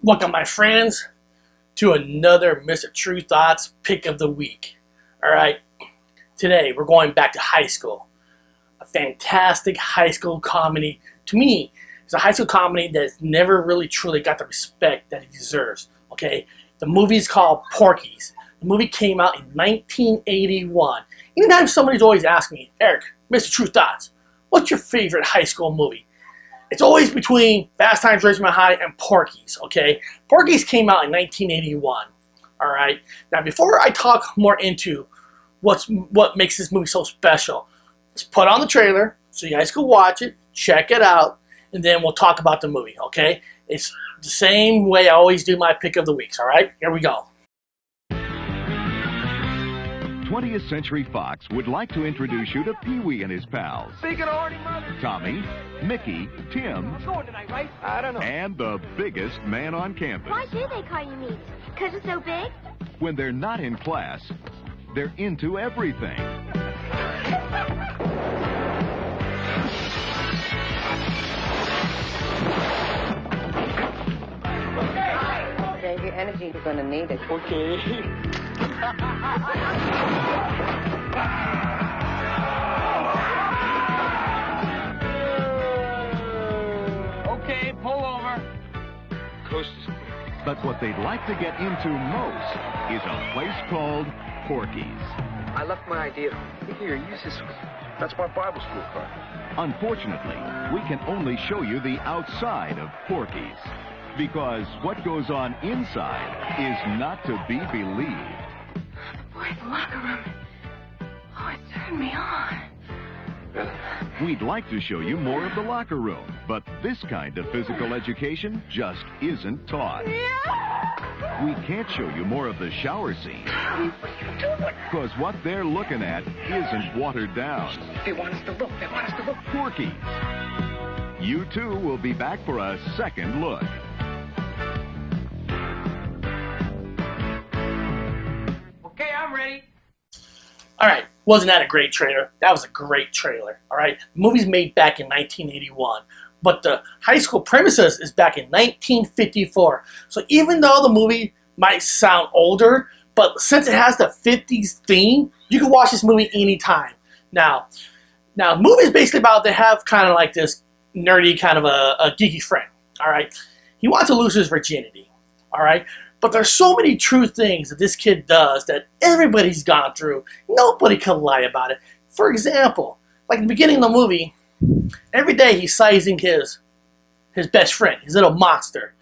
Welcome, my friends, to another Mr. True Thoughts Pick of the Week. Alright, today we're going back to high school. A fantastic high school comedy. To me, it's a high school comedy that's never really truly got the respect that it deserves. Okay, the movie is called Porky's. The movie came out in 1981. Anytime somebody's always asking me, Eric, Mr. True Thoughts, what's your favorite high school movie? It's always between Fast Times at Ridgemont High and Porky's, okay? Porky's came out in 1981, all right? Now, before I talk more into what makes this movie so special, let's put on the trailer so you guys can watch it, check it out, and then we'll talk about the movie, okay? It's the same way I always do my pick of the weeks, all right? Here we go. 20th Century Fox would like to introduce you to Pee-wee and his pals. Speaking of horny mother. Tommy, Mickey, Tim, I'm going tonight, right? I don't know. and the biggest man on campus. Why do they call you meat? Because it's so big? When they're not in class, they're into everything. Save your energy, you're gonna need it. Okay. Okay, pull over. Coast. But what they'd like to get into most is a place called Porky's. I left my idea. Here, use this. That's my Bible school card. Unfortunately, we can only show you the outside of Porky's, because what goes on inside is not to be believed. Boy, the locker room. Oh, it turned me on. Really? We'd like to show you more of the locker room, but this kind of physical education just isn't taught. We can't show you more of the shower scene, because what they're looking at isn't watered down. They want us to look. They want us to look. Porky. You too will be back for a second look. Okay, I'm ready. All right, wasn't that a great trailer? That was a great trailer, all right? The movie's made back in 1981, but the high school premises is back in 1954. So even though the movie might sound older, but since it has the 50s theme, you can watch this movie anytime. Now the movie is basically about they have kind of like this nerdy kind of a geeky friend, all right? He wants to lose his virginity, all right? But there's so many true things that this kid does that everybody's gone through. Nobody can lie about it. For example, like in the beginning of the movie, every day he's sizing his best friend, his little monster,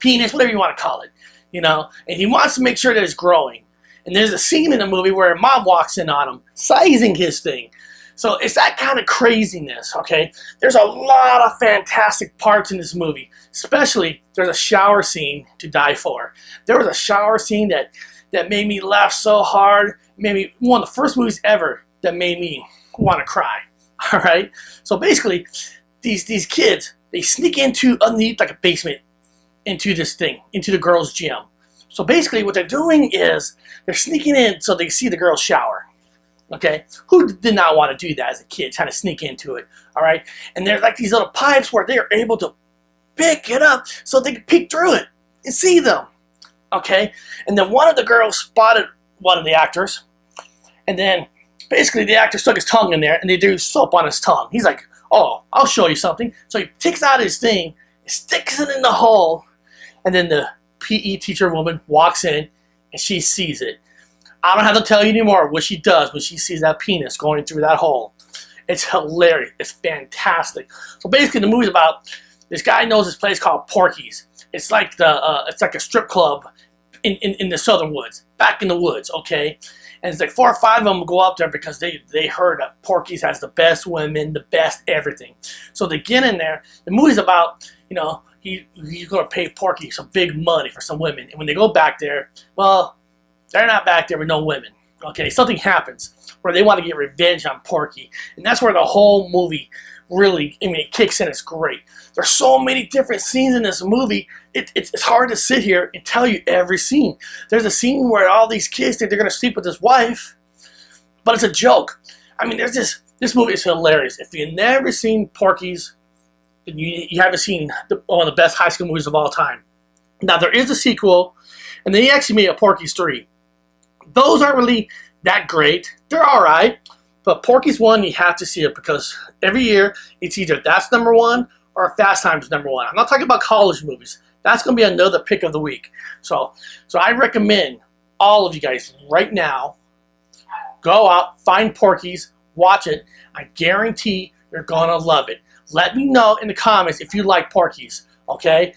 penis, whatever you want to call it, you know, and he wants to make sure that it's growing. And there's a scene in the movie where mom walks in on him, sizing his thing. So it's that kind of craziness, okay? There's a lot of fantastic parts in this movie. Especially, there's a shower scene to die for. There was a shower scene that made me laugh so hard. Maybe one of the first movies ever that made me want to cry, all right? So basically, these kids, they sneak into underneath like a basement into this thing, into the girls' gym. So basically, what they're doing is they're sneaking in so they see the girls shower. Okay, who did not want to do that as a kid, trying to sneak into it, all right? And there's like these little pipes where they are able to pick it up so they can peek through it and see them, okay? And then one of the girls spotted one of the actors, and then basically the actor stuck his tongue in there, and they do soap on his tongue. He's like, oh, I'll show you something. So he takes out his thing, sticks it in the hole, and then the PE teacher woman walks in, and she sees it. I don't have to tell you anymore what she does when she sees that penis going through that hole. It's hilarious. It's fantastic. So basically, the movie's about this guy knows this place called Porky's. It's like it's like a strip club in the southern woods, back in the woods, okay? And it's like 4 or 5 of them go up there because they heard that Porky's has the best women, the best everything. So they get in there. The movie's about, you know, he's going to pay Porky some big money for some women. And when they go back there, well, they're not back there with no women, okay? Something happens where they want to get revenge on Porky. And that's where the whole movie really, I mean, it kicks in. It's great. There's so many different scenes in this movie. It's hard to sit here and tell you every scene. There's a scene where all these kids think they're going to sleep with his wife, but it's a joke. I mean, this movie is hilarious. If you've never seen Porky's, you haven't seen one of the best high school movies of all time. Now, there is a sequel, and they actually made a Porky's 3. Those aren't really that great. They're all right. But Porky's 1, you have to see it because every year it's either that's number 1 or Fast Time's number 1. I'm not talking about college movies. That's going to be another pick of the week. So I recommend all of you guys right now, go out, find Porky's, watch it. I guarantee you're going to love it. Let me know in the comments if you like Porky's, okay?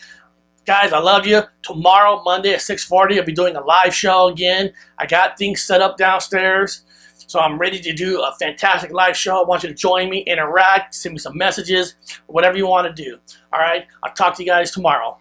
Guys, I love you. Tomorrow, Monday at 6:40, I'll be doing a live show again. I got things set up downstairs. So I'm ready to do a fantastic live show. I want you to join me, interact, send me some messages, whatever you want to do. All right? I'll talk to you guys tomorrow.